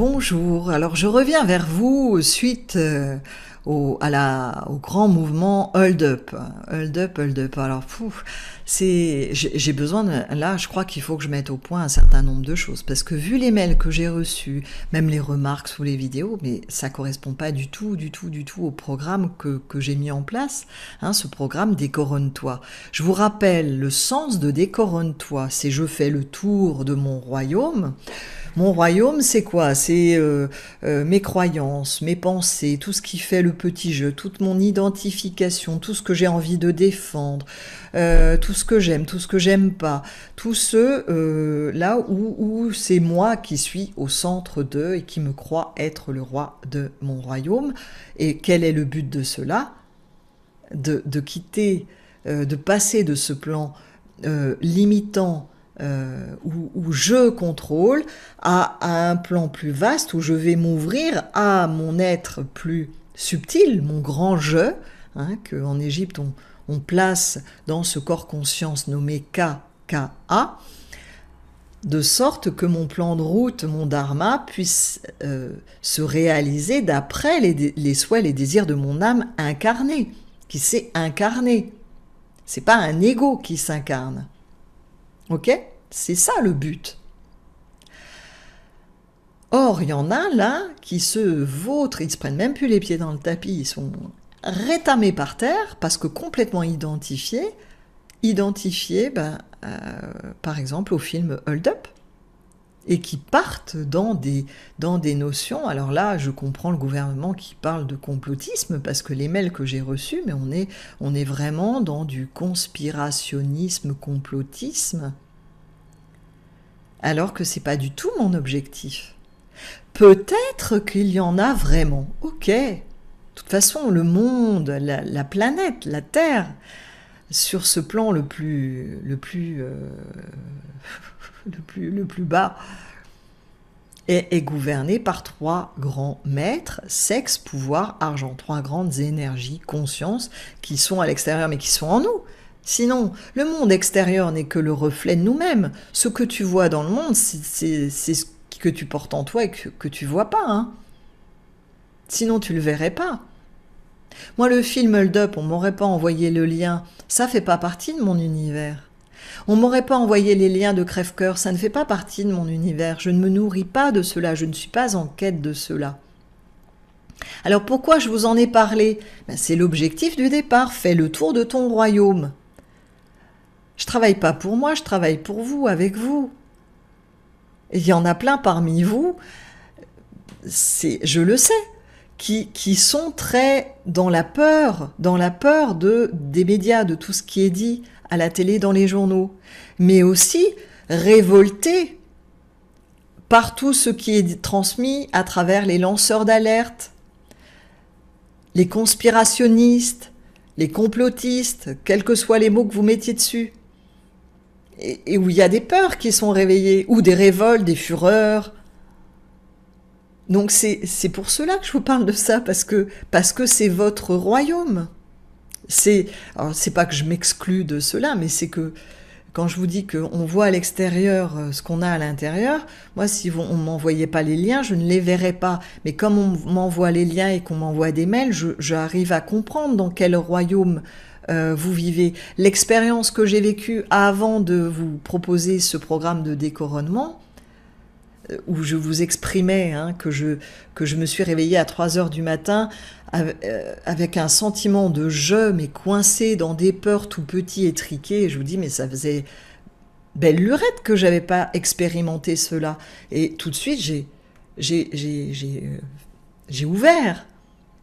Bonjour, alors je reviens vers vous suite au grand mouvement Hold Up. Hold Up, Hold Up. Alors, j'ai besoin là, je crois qu'il faut que je mette au point un certain nombre de choses, parce que vu les mails que j'ai reçus, même les remarques sous les vidéos, mais ça correspond pas du tout au programme que j'ai mis en place, hein, ce programme Décoronne-toi. Je vous rappelle le sens de Décoronne-toi, c'est je fais le tour de mon royaume. Mon royaume, c'est quoi? C'est mes croyances, mes pensées, tout ce qui fait le petit jeu, toute mon identification, tout ce que j'ai envie de défendre, tout ce que j'aime pas, tout ce là où c'est moi qui suis au centre d'eux et qui me crois être le roi de mon royaume. Et quel est le but de cela? De quitter, de passer de ce plan limitant, où je contrôle, à un plan plus vaste, où je vais m'ouvrir à mon être plus subtil, mon grand je, hein, qu'en Égypte on place dans ce corps conscience nommé KKA, de sorte que mon plan de route, mon dharma, puisse se réaliser d'après les souhaits, les désirs de mon âme incarnée, qui s'est incarnée. C'est pas un ego qui s'incarne. Ok? C'est ça le but. Or, il y en a là qui se vautrent, ils se prennent même plus les pieds dans le tapis, ils sont rétamés par terre parce que complètement identifiés, par exemple au film Hold Up, et qui partent dans des notions. Alors là, je comprends le gouvernement qui parle de complotisme, parce que les mails que j'ai reçus, mais on est vraiment dans du conspirationnisme, complotisme, alors que c'est pas du tout mon objectif. Peut-être qu'il y en a vraiment, ok. De toute façon, le monde, la planète, la Terre, sur ce plan le plus bas, est gouverné par trois grands maîtres, sexe, pouvoir, argent, trois grandes énergies, conscience, qui sont à l'extérieur mais qui sont en nous. Sinon, le monde extérieur n'est que le reflet de nous-mêmes. Ce que tu vois dans le monde, c'est ce que tu portes en toi et que tu vois pas, hein. Sinon, tu le verrais pas. Moi, le film Hold Up, on m'aurait pas envoyé le lien. Ça fait pas partie de mon univers. On m'aurait pas envoyé les liens de Crève-Cœur. Ça ne fait pas partie de mon univers. Je ne me nourris pas de cela. Je ne suis pas en quête de cela. Alors, pourquoi je vous en ai parlé? C'est l'objectif du départ. Fais le tour de ton royaume. Je travaille pas pour moi, je travaille pour vous, avec vous. Et il y en a plein parmi vous, je le sais, qui sont très dans la peur des médias, de tout ce qui est dit à la télé, dans les journaux, mais aussi révoltés par tout ce qui est transmis à travers les lanceurs d'alerte, les conspirationnistes, les complotistes, quels que soient les mots que vous mettiez dessus. Et où il y a des peurs qui sont réveillées, ou des révoltes, des fureurs. Donc c'est pour cela que je vous parle de ça, parce que c'est votre royaume. Alors c'est pas que je m'exclus de cela, mais c'est que quand je vous dis qu'on voit à l'extérieur ce qu'on a à l'intérieur, moi si on m'envoyait pas les liens, je ne les verrais pas. Mais comme on m'envoie les liens et qu'on m'envoie des mails, j'arrive à comprendre dans quel royaume vous vivez. L'expérience que j'ai vécue avant de vous proposer ce programme de décoronnement, où je vous exprimais que je me suis réveillée à 3h du matin avec un sentiment de je, mais coincé dans des peurs tout petits étriqués, et je vous dis, mais ça faisait belle lurette que j'avais pas expérimenté cela. Et tout de suite, j'ai ouvert.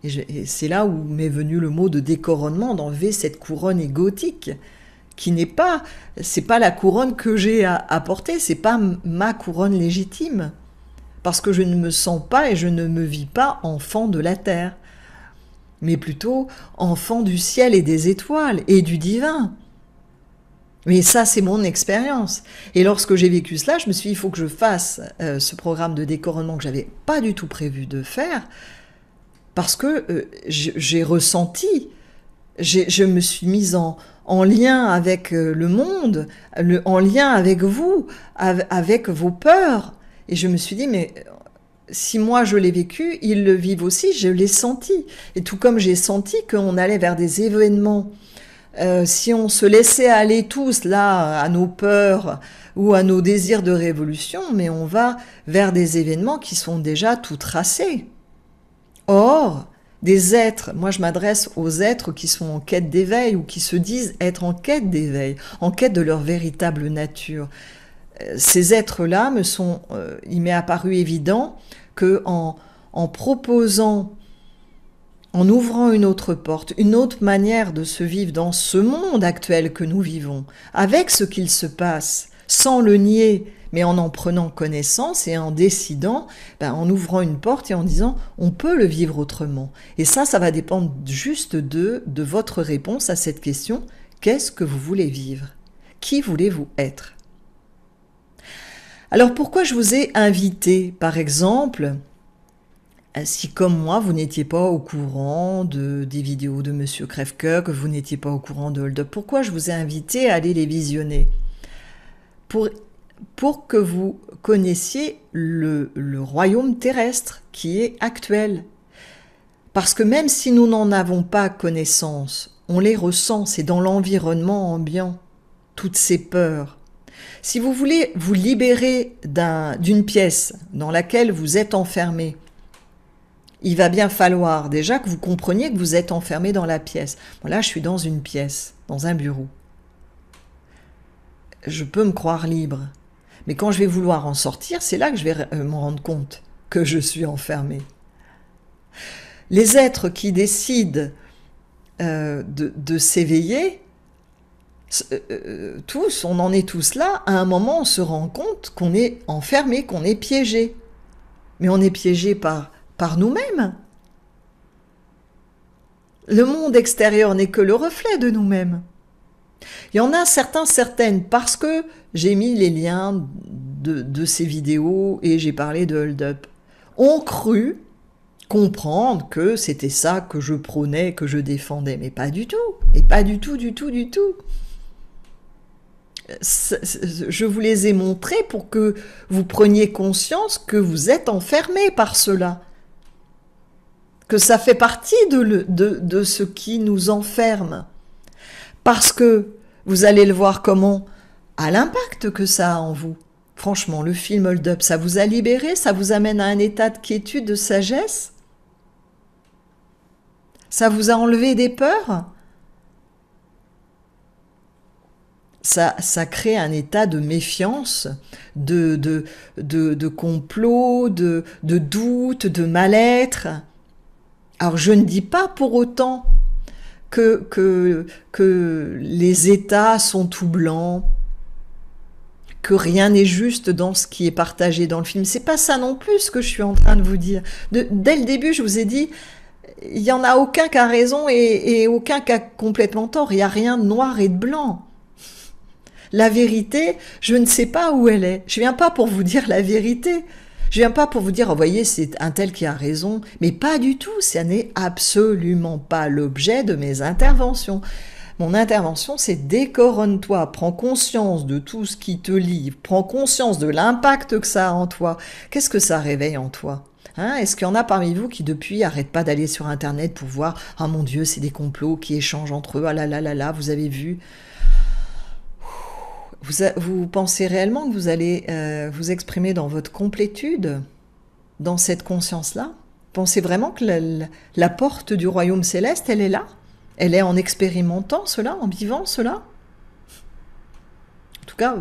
Et c'est là où m'est venu le mot de décoronnement, d'enlever cette couronne égotique, qui c'est pas la couronne que j'ai à porter, c'est pas ma couronne légitime, parce que je ne me sens pas et je ne me vis pas enfant de la terre, mais plutôt enfant du ciel et des étoiles et du divin. Mais ça, c'est mon expérience. Et lorsque j'ai vécu cela, je me suis dit, il faut que je fasse ce programme de décoronnement que j'avais pas du tout prévu de faire, parce que j'ai ressenti, je me suis mise en lien avec le monde, en lien avec vous, avec vos peurs. Et je me suis dit, mais si moi je l'ai vécu, ils le vivent aussi, je l'ai senti. Et tout comme j'ai senti qu'on allait vers des événements, si on se laissait aller tous là à nos peurs ou à nos désirs de révolution, mais on va vers des événements qui sont déjà tout tracés. Or, des êtres, moi je m'adresse aux êtres qui sont en quête d'éveil ou qui se disent être en quête d'éveil, en quête de leur véritable nature. Ces êtres-là il m'est apparu évident que en proposant, en ouvrant une autre porte, une autre manière de se vivre dans ce monde actuel que nous vivons, avec ce qu'il se passe, sans le nier, mais en prenant connaissance et en décidant, en ouvrant une porte et en disant on peut le vivre autrement. Et ça va dépendre juste de votre réponse à cette question. Qu'est-ce que vous voulez vivre? Qui voulez-vous être? Alors pourquoi je vous ai invité, par exemple, si comme moi vous n'étiez pas au courant des vidéos de Monsieur Crève-Cœur, que vous n'étiez pas au courant de Hold Up, pourquoi je vous ai invité à aller les visionner? Pour que vous connaissiez le royaume terrestre qui est actuel. Parce que même si nous n'en avons pas connaissance, on les ressent, c'est dans l'environnement ambiant, toutes ces peurs. Si vous voulez vous libérer d'une pièce dans laquelle vous êtes enfermé, il va bien falloir déjà que vous compreniez que vous êtes enfermé dans la pièce. Bon, là, je suis dans une pièce, dans un bureau. Je peux me croire libre. Mais quand je vais vouloir en sortir, c'est là que je vais me rendre compte que je suis enfermé. Les êtres qui décident de s'éveiller, tous, on en est tous là, à un moment on se rend compte qu'on est enfermé, qu'on est piégé. Mais on est piégé par nous-mêmes. Le monde extérieur n'est que le reflet de nous-mêmes. Il y en a certaines, parce que j'ai mis les liens de ces vidéos et j'ai parlé de Hold Up, ont cru comprendre que c'était ça que je prônais, que je défendais, mais pas du tout, et pas du tout. Je vous les ai montrés pour que vous preniez conscience que vous êtes enfermés par cela, que ça fait partie de ce qui nous enferme, parce que vous allez le voir comment, à l'impact que ça a en vous. Franchement, le film Hold Up, ça vous a libéré, ça vous amène à un état de quiétude, de sagesse, ça vous a enlevé des peurs. Ça crée un état de méfiance, de complot, de doute, de mal-être. Alors je ne dis pas pour autant que les États sont tout blancs, que rien n'est juste dans ce qui est partagé dans le film. C'est pas ça non plus ce que je suis en train de vous dire. Dès le début, je vous ai dit, il n'y en a aucun qui a raison et aucun qui a complètement tort. Il n'y a rien de noir et de blanc. La vérité, je ne sais pas où elle est. Je viens pas pour vous dire la vérité. Je viens pas pour vous dire, oh, voyez, c'est un tel qui a raison. Mais pas du tout. Ça n'est absolument pas l'objet de mes interventions. Mon intervention, c'est décoronne-toi, prends conscience de tout ce qui te lie, prends conscience de l'impact que ça a en toi. Qu'est-ce que ça réveille en toi? Est-ce qu'il y en a parmi vous qui depuis arrêtent pas d'aller sur Internet pour voir, ah mon Dieu, c'est des complots qui échangent entre eux, ah là là là là, vous avez vu? Vous pensez réellement que vous allez vous exprimer dans votre complétude, dans cette conscience-là? Pensez vraiment que la porte du royaume céleste, elle est là? Elle est en expérimentant cela, en vivant cela? En tout cas,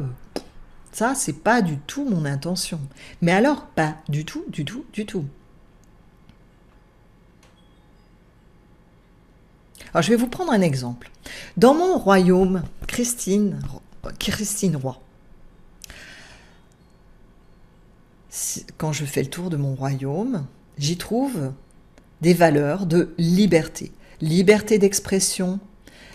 ça, c'est pas du tout mon intention. Mais alors, pas du tout. Alors, je vais vous prendre un exemple. Dans mon royaume, Christine Roy. Quand je fais le tour de mon royaume, j'y trouve des valeurs de liberté. Liberté d'expression,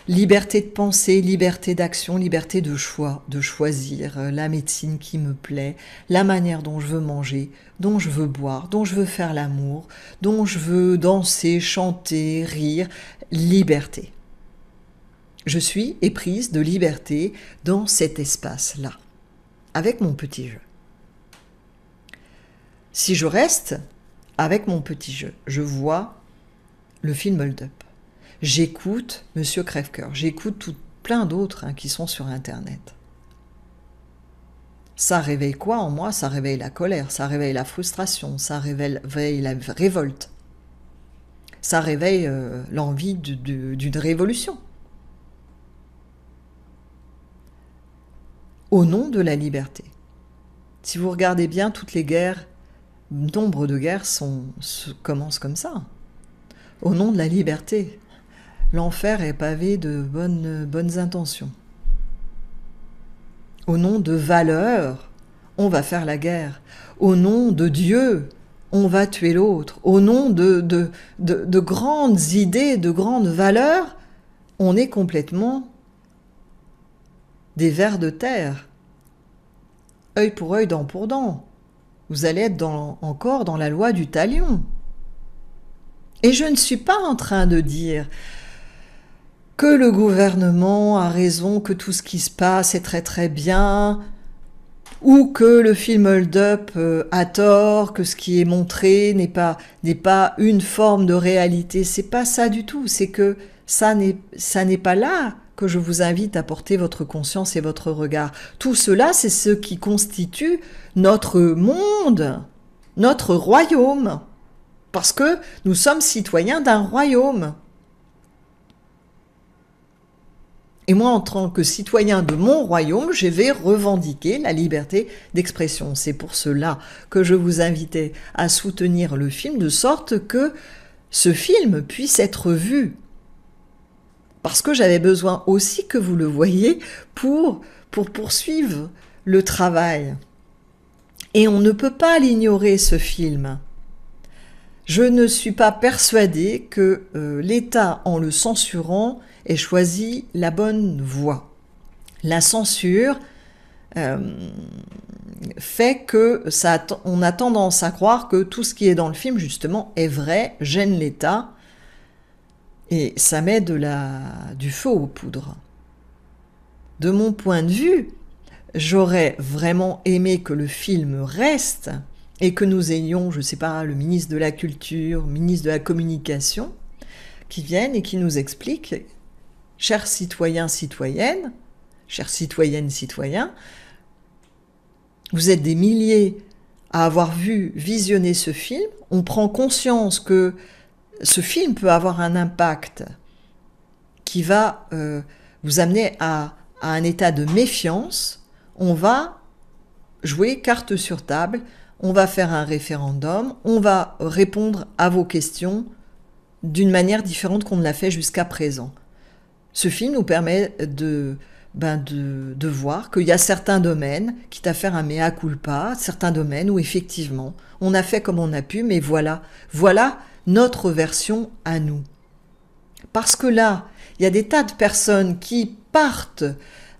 liberté de pensée, liberté d'action, liberté de choix, de choisir la médecine qui me plaît, la manière dont je veux manger, dont je veux boire, dont je veux faire l'amour, dont je veux danser, chanter, rire. Liberté. Je suis éprise de liberté dans cet espace-là, avec mon petit jeu. Si je reste avec mon petit jeu, je vois le film Hold Up. J'écoute Monsieur Crève-Cœur, j'écoute plein d'autres qui sont sur Internet. Ça réveille quoi en moi? Ça réveille la colère, ça réveille la frustration, ça réveille la révolte. Ça réveille l'envie d'une révolution. Au nom de la liberté. Si vous regardez bien, toutes les guerres, nombre de guerres commencent comme ça. Au nom de la liberté. L'enfer est pavé de bonnes intentions. Au nom de valeurs, on va faire la guerre. Au nom de Dieu, on va tuer l'autre. Au nom de grandes idées, de grandes valeurs, on est complètement des vers de terre. Œil pour œil, dent pour dent. Vous allez être encore dans la loi du talion. Et je ne suis pas en train de dire que le gouvernement a raison, que tout ce qui se passe est très très bien, ou que le film Hold Up a tort, que ce qui est montré n'est pas une forme de réalité. C'est pas ça du tout. C'est que ça n'est pas là que je vous invite à porter votre conscience et votre regard. Tout cela, c'est ce qui constitue notre monde, notre royaume, parce que nous sommes citoyens d'un royaume. Et moi, en tant que citoyen de mon royaume, je vais revendiquer la liberté d'expression. C'est pour cela que je vous invitais à soutenir le film, de sorte que ce film puisse être vu. Parce que j'avais besoin aussi que vous le voyiez pour poursuivre le travail. Et on ne peut pas l'ignorer, ce film. Je ne suis pas persuadée que l'État, en le censurant, ait choisi la bonne voie. La censure fait que on a tendance à croire que tout ce qui est dans le film, justement, est vrai, gêne l'État, et ça met du feu aux poudres. De mon point de vue, j'aurais vraiment aimé que le film reste et que nous ayons, je ne sais pas, le ministre de la Culture, ministre de la Communication, qui viennent et qui nous expliquent, chers citoyens, citoyennes, chères citoyennes, citoyens, vous êtes des milliers à avoir visionné ce film, on prend conscience que ce film peut avoir un impact qui va vous amener à un état de méfiance. On va jouer carte sur table, on va faire un référendum, on va répondre à vos questions d'une manière différente qu'on ne l'a fait jusqu'à présent. Ce film nous permet de voir qu'il y a certains domaines, quitte à faire un mea culpa, certains domaines où effectivement on a fait comme on a pu, mais voilà notre version à nous. Parce que là, il y a des tas de personnes qui partent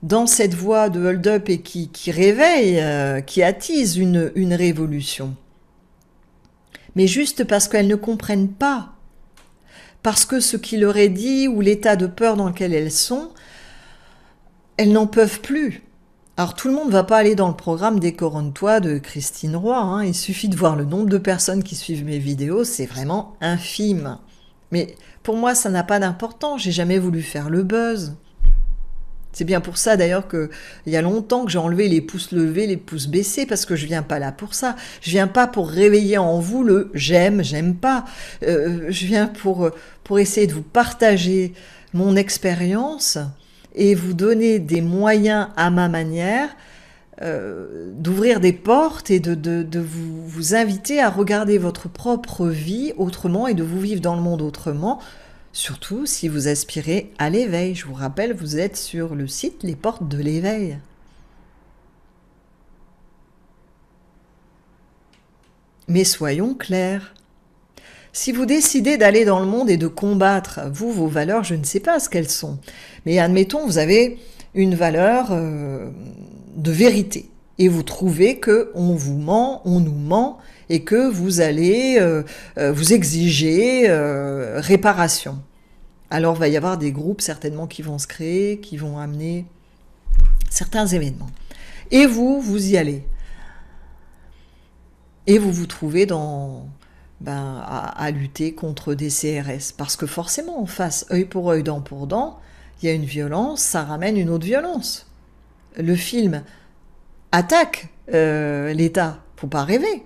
dans cette voie de Hold Up et qui réveillent, qui attisent une révolution. Mais juste parce qu'elles ne comprennent pas, parce que ce qui leur est dit ou l'état de peur dans lequel elles sont, elles n'en peuvent plus. Alors tout le monde ne va pas aller dans le programme Décoronne-toi de Christine Roy, il suffit de voir le nombre de personnes qui suivent mes vidéos, c'est vraiment infime. Mais pour moi, ça n'a pas d'importance, j'ai jamais voulu faire le buzz. C'est bien pour ça d'ailleurs qu'il y a longtemps que j'ai enlevé les pouces levés, les pouces baissés, parce que je viens pas là pour ça. Je viens pas pour réveiller en vous le j'aime pas. Je viens pour essayer de vous partager mon expérience et vous donner des moyens à ma manière d'ouvrir des portes et de vous inviter à regarder votre propre vie autrement et de vous vivre dans le monde autrement. Surtout si vous aspirez à l'éveil. Je vous rappelle, vous êtes sur le site Les Portes de l'éveil. Mais soyons clairs. Si vous décidez d'aller dans le monde et de combattre, vos valeurs, je ne sais pas ce qu'elles sont. Mais admettons, vous avez une valeur de vérité. Et vous trouvez qu'on vous ment, on nous ment, et que vous allez vous exiger réparation. Alors, il va y avoir des groupes certainement qui vont se créer, qui vont amener certains événements. Et vous y allez. Et vous vous trouvez à lutter contre des CRS. Parce que forcément, en face, œil pour œil, dent pour dent, il y a une violence, ça ramène une autre violence. Le film attaque l'État, faut pas rêver.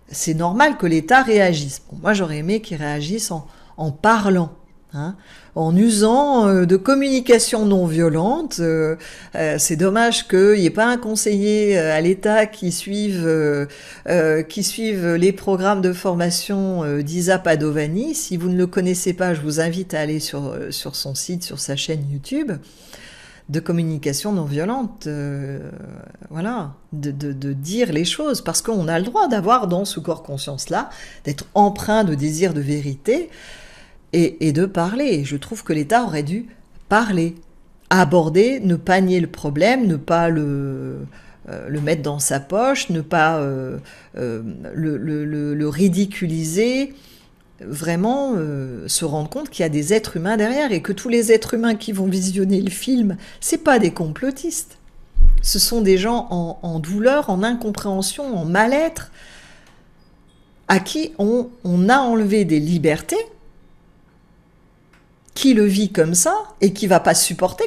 C'est normal que l'État réagisse. Bon, moi, j'aurais aimé qu'il réagisse en parlant. Hein, en usant de communication non violente. C'est dommage qu'il n'y ait pas un conseiller à l'État qui suive les programmes de formation d'Isa Padovani. Si vous ne le connaissez pas, je vous invite à aller sur son site, sur sa chaîne YouTube, de communication non violente, voilà, de dire les choses, parce qu'on a le droit d'avoir dans ce corps conscience-là, d'être empreint de désir de vérité, et de parler. Je trouve que l'État aurait dû parler, aborder, ne pas nier le problème, ne pas le mettre dans sa poche, ne pas le ridiculiser, vraiment se rendre compte qu'il y a des êtres humains derrière et que tous les êtres humains qui vont visionner le film, c'est pas des complotistes. Ce sont des gens en douleur, en incompréhension, en mal-être, à qui on a enlevé des libertés, qui le vit comme ça et qui va pas supporter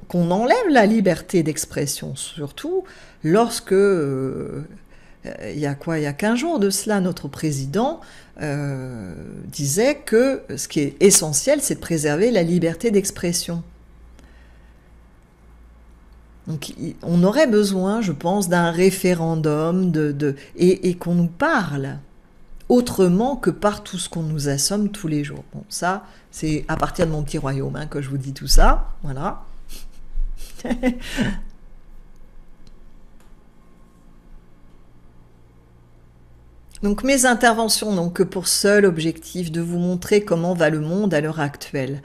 qu'on enlève la liberté d'expression, surtout lorsque, il y a 15 jours de cela, notre président disait que ce qui est essentiel, c'est de préserver la liberté d'expression. Donc on aurait besoin, je pense, d'un référendum et qu'on nous parle autrement que par tout ce qu'on nous assomme tous les jours. Bon, ça, c'est à partir de mon petit royaume que je vous dis tout ça. Voilà. Donc mes interventions n'ont que pour seul objectif de vous montrer comment va le monde à l'heure actuelle.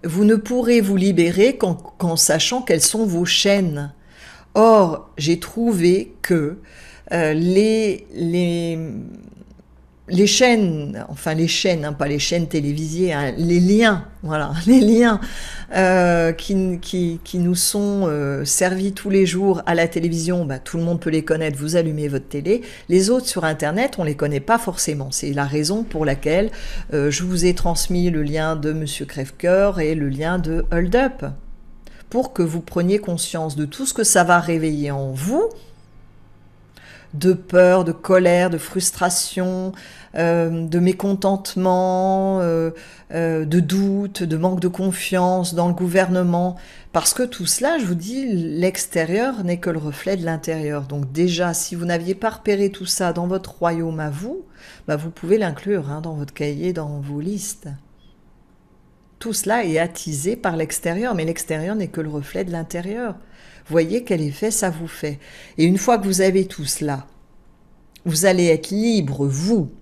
Vous ne pourrez vous libérer qu'en sachant quelles sont vos chaînes. Or, j'ai trouvé que les chaînes, enfin les chaînes, pas les chaînes télévisées, les liens, voilà, les liens qui nous sont servis tous les jours à la télévision, tout le monde peut les connaître, vous allumez votre télé. Les autres sur Internet, on les connaît pas forcément. C'est la raison pour laquelle je vous ai transmis le lien de Monsieur Crève-Cœur et le lien de Hold Up, pour que vous preniez conscience de tout ce que ça va réveiller en vous, de peur, de colère, de frustration, de mécontentement, de doute, de manque de confiance dans le gouvernement. Parce que tout cela, je vous dis, l'extérieur n'est que le reflet de l'intérieur. Donc déjà, si vous n'aviez pas repéré tout ça dans votre royaume à vous, vous pouvez l'inclure dans votre cahier, dans vos listes. Tout cela est attisé par l'extérieur, mais l'extérieur n'est que le reflet de l'intérieur. Voyez quel effet ça vous fait. Et une fois que vous avez tout cela, vous allez être libre, vous,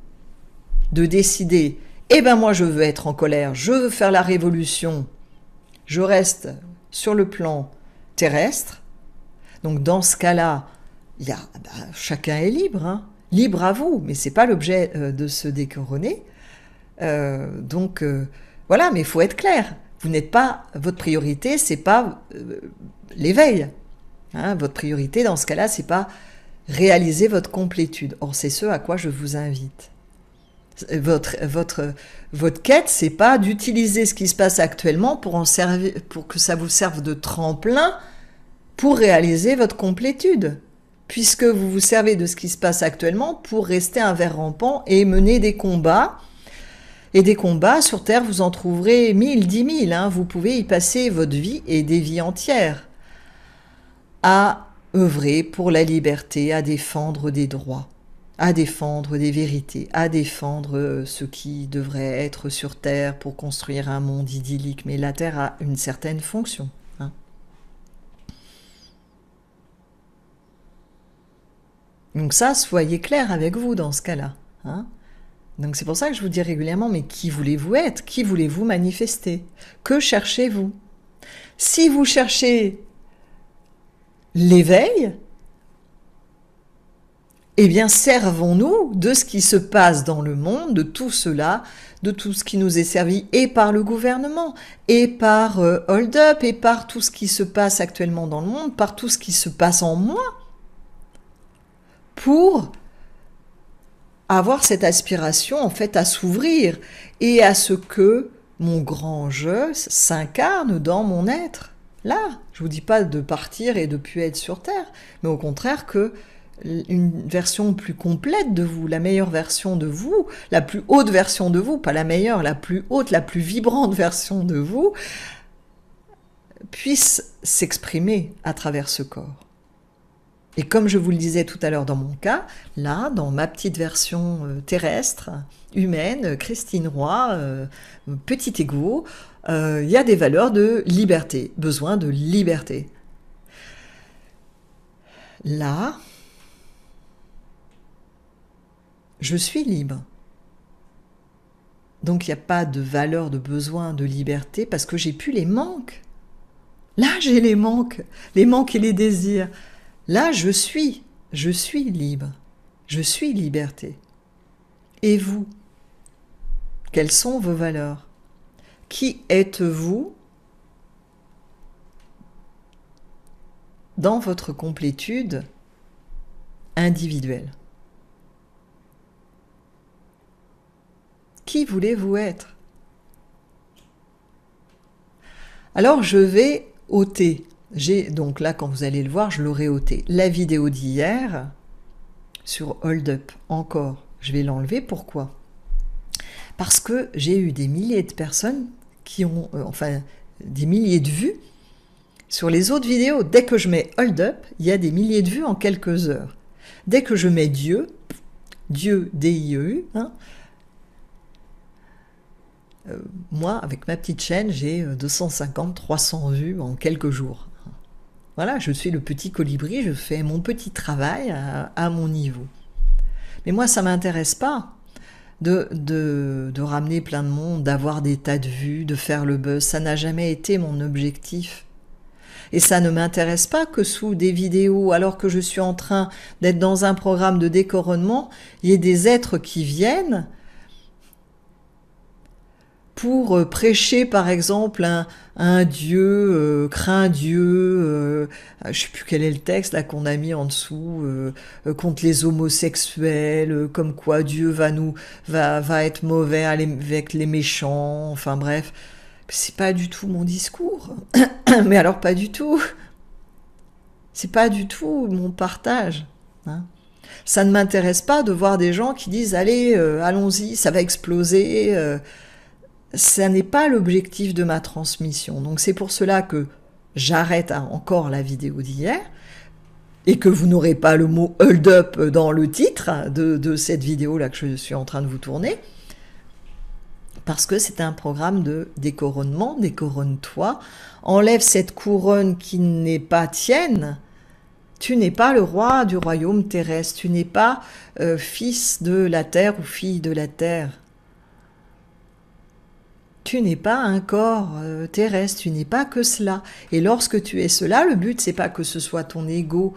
de décider, moi je veux être en colère, je veux faire la révolution, je reste sur le plan terrestre. Donc dans ce cas-là, chacun est libre, libre à vous, mais c'est pas l'objet de se décoroner. Voilà, mais il faut être clair. Vous n'êtes pas, votre priorité, c'est pas l'éveil. Votre priorité, dans ce cas-là, c'est pas réaliser votre complétude. Or, c'est ce à quoi je vous invite. Votre quête, c'est pas d'utiliser ce qui se passe actuellement pour que ça vous serve de tremplin pour réaliser votre complétude. Puisque vous vous servez de ce qui se passe actuellement pour rester un ver rampant et mener des combats. Et des combats, sur Terre, vous en trouverez 1000, 10 000. Vous pouvez y passer votre vie et des vies entières à œuvrer pour la liberté, à défendre des droits, à défendre des vérités, à défendre ce qui devrait être sur Terre pour construire un monde idyllique. Mais la Terre a une certaine fonction. Donc ça, soyez clair avec vous dans ce cas-là. Donc c'est pour ça que je vous dis régulièrement, mais qui voulez-vous être? Qui voulez-vous manifester? Que cherchez-vous? Si vous cherchez l'éveil, servons-nous de ce qui se passe dans le monde, de tout cela, de tout ce qui nous est servi et par le gouvernement, et par Hold Up, et par tout ce qui se passe actuellement dans le monde, par tout ce qui se passe en moi, pour avoir cette aspiration en fait à s'ouvrir et à ce que mon grand je s'incarne dans mon être. Là, je vous dis pas de partir et de plus être sur Terre, mais au contraire que une version plus complète de vous, la meilleure version de vous, la plus haute version de vous, pas la meilleure, la plus haute, la plus vibrante version de vous, puisse s'exprimer à travers ce corps. Et comme je vous le disais tout à l'heure dans mon cas, là, dans ma petite version terrestre, humaine, Christine Roy, petit égo, il y a des valeurs de liberté, besoin de liberté. Là, je suis libre. Donc il n'y a pas de valeur de besoin de liberté parce que j'ai plus les manques. Là, j'ai les manques et les désirs. Là, je suis libre, je suis liberté. Et vous, quelles sont vos valeurs? Qui êtes-vous dans votre complétude individuelle? Qui voulez-vous être? Alors, je vais ôter. Donc là, quand vous allez le voir, je l'aurai ôté. La vidéo d'hier sur Hold Up, encore, je vais l'enlever. Pourquoi? Parce que j'ai eu des milliers de personnes qui ont, des milliers de vues sur les autres vidéos. Dès que je mets Hold Up, il y a des milliers de vues en quelques heures. Dès que je mets Dieu, D-I-E-U, moi, avec ma petite chaîne, j'ai 250, 300 vues en quelques jours. Voilà, je suis le petit colibri, je fais mon petit travail à mon niveau. Mais moi, ça ne m'intéresse pas de ramener plein de monde, d'avoir des tas de vues, de faire le buzz. Ça n'a jamais été mon objectif. Et ça ne m'intéresse pas que sous des vidéos, alors que je suis en train d'être dans un programme de décoronnement, il y ait des êtres qui viennent pour prêcher par exemple un Dieu, crains Dieu, je ne sais plus quel est le texte là qu'on a mis en dessous, contre les homosexuels, comme quoi Dieu va être mauvais avec les méchants, enfin bref, c'est pas du tout mon discours, mais alors pas du tout, c'est pas du tout mon partage, hein. Ça ne m'intéresse pas de voir des gens qui disent allez, allons-y, ça va exploser. Ça n'est pas l'objectif de ma transmission. Donc c'est pour cela que j'arrête encore la vidéo d'hier et que vous n'aurez pas le mot Hold Up dans le titre de cette vidéo-là que je suis en train de vous tourner. Parce que c'est un programme de décoronnement, décoronne-toi, enlève cette couronne qui n'est pas tienne. Tu n'es pas le roi du royaume terrestre, tu n'es pas fils de la terre ou fille de la terre. Tu n'es pas un corps terrestre, tu n'es pas que cela. Et lorsque tu es cela, le but, c'est pas que ce soit ton ego,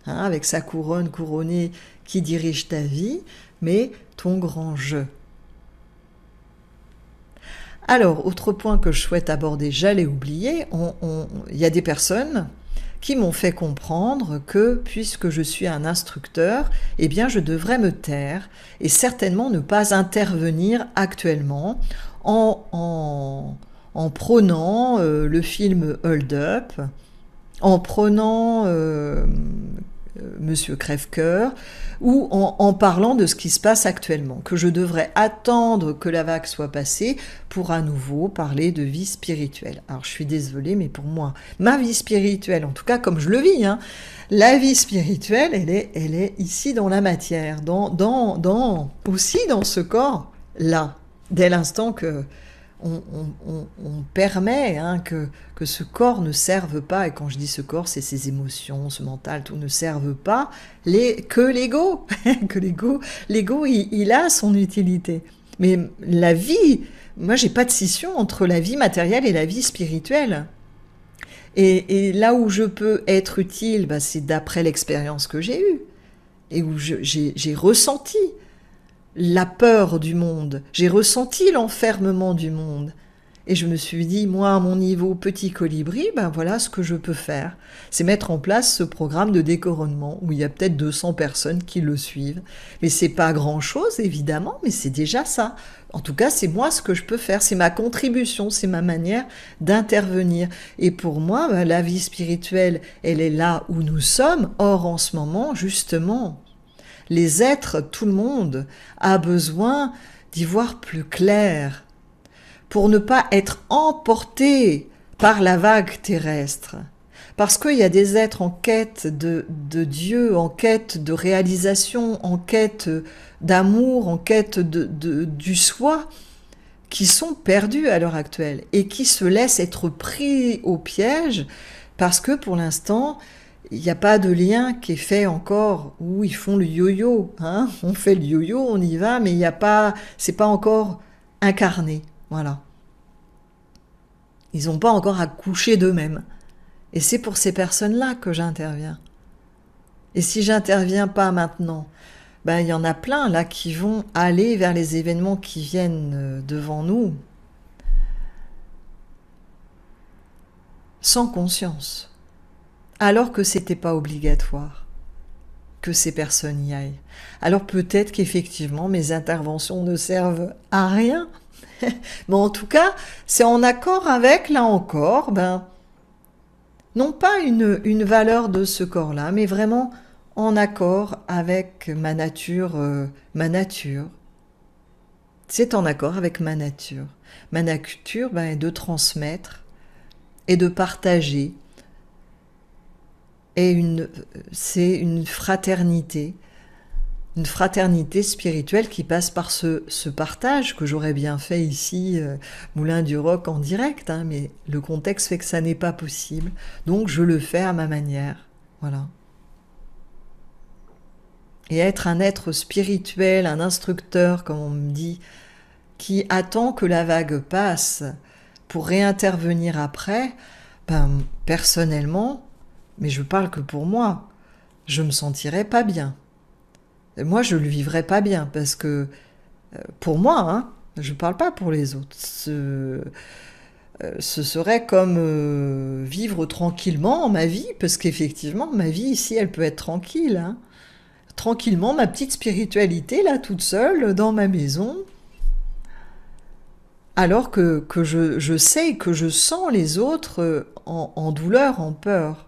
avec sa couronne couronnée qui dirige ta vie, mais ton grand je. Alors, autre point que je souhaite aborder, j'allais oublier, il y a des personnes qui m'ont fait comprendre que, puisque je suis un instructeur, eh bien, je devrais me taire et certainement ne pas intervenir actuellement en prônant le film Hold Up, en prônant Monsieur Crève-Cœur, ou en parlant de ce qui se passe actuellement, que je devrais attendre que la vague soit passée pour à nouveau parler de vie spirituelle. Alors je suis désolée, mais pour moi, ma vie spirituelle, en tout cas comme je le vis, la vie spirituelle, elle est ici dans la matière, aussi dans ce corps-là, dès l'instant que on permet que ce corps ne serve pas, et quand je dis ce corps, c'est ses émotions, ce mental, tout ne serve pas que l'ego, que l'ego il a son utilité. Mais la vie, moi j'ai pas de scission entre la vie matérielle et la vie spirituelle. Et là où je peux être utile, c'est d'après l'expérience que j'ai eue, et où j'ai ressenti la peur du monde, j'ai ressenti l'enfermement du monde. Et je me suis dit, moi, à mon niveau petit colibri, ben voilà ce que je peux faire. C'est mettre en place ce programme de décoronnement où il y a peut-être 200 personnes qui le suivent. Mais c'est pas grand-chose, évidemment, mais c'est déjà ça. En tout cas, c'est moi ce que je peux faire. C'est ma contribution, c'est ma manière d'intervenir. Et pour moi, ben, la vie spirituelle, elle est là où nous sommes. Or, en ce moment, justement, les êtres, tout le monde, a besoin d'y voir plus clair, pour ne pas être emporté par la vague terrestre. Parce qu'il y a des êtres en quête de Dieu, en quête de réalisation, en quête d'amour, en quête du soi, qui sont perdus à l'heure actuelle et qui se laissent être pris au piège parce que pour l'instant, il n'y a pas de lien qui est fait encore où ils font le yo-yo. Hein, on fait le yo-yo, on y va, mais il n'y a pas, c'est pas encore incarné. Voilà. Ils n'ont pas encore accouché d'eux-mêmes. Et c'est pour ces personnes-là que j'interviens. Et si j'interviens pas maintenant, ben, il y en a plein là qui vont aller vers les événements qui viennent devant nous sans conscience, alors que c'était pas obligatoire que ces personnes y aillent. Alors peut-être qu'effectivement mes interventions ne servent à rien, mais en tout cas c'est en accord avec, là encore, ben, non pas une valeur de ce corps-là, mais vraiment en accord avec ma nature. C'est en accord avec ma nature. Ma nature, ben, est de transmettre et de partager. Et c'est une fraternité spirituelle qui passe par ce partage que j'aurais bien fait ici, Moulin du Roc en direct, hein, mais le contexte fait que ça n'est pas possible. Donc je le fais à ma manière. Voilà. Et être un être spirituel, un instructeur, comme on me dit, qui attend que la vague passe pour réintervenir après, ben, personnellement, mais je parle que pour moi, je me sentirais pas bien. Moi, je le vivrais pas bien parce que, pour moi, hein, je parle pas pour les autres. Ce serait comme vivre tranquillement ma vie, parce qu'effectivement, ma vie ici, elle peut être tranquille. Hein. Tranquillement, ma petite spiritualité, là, toute seule, dans ma maison, alors que je sais, que je sens les autres en douleur, en peur.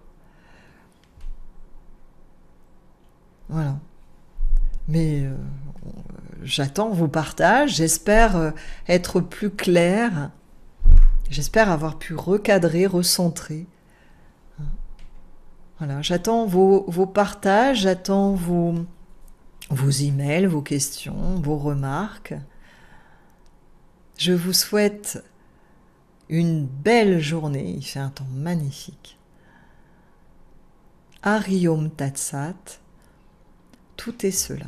Voilà. Mais j'attends vos partages, j'espère être plus claire, j'espère avoir pu recadrer, recentrer. Voilà, j'attends vos partages, j'attends vos emails, vos questions, vos remarques. Je vous souhaite une belle journée, il fait un temps magnifique. Hariom Tat Sat, tout est cela.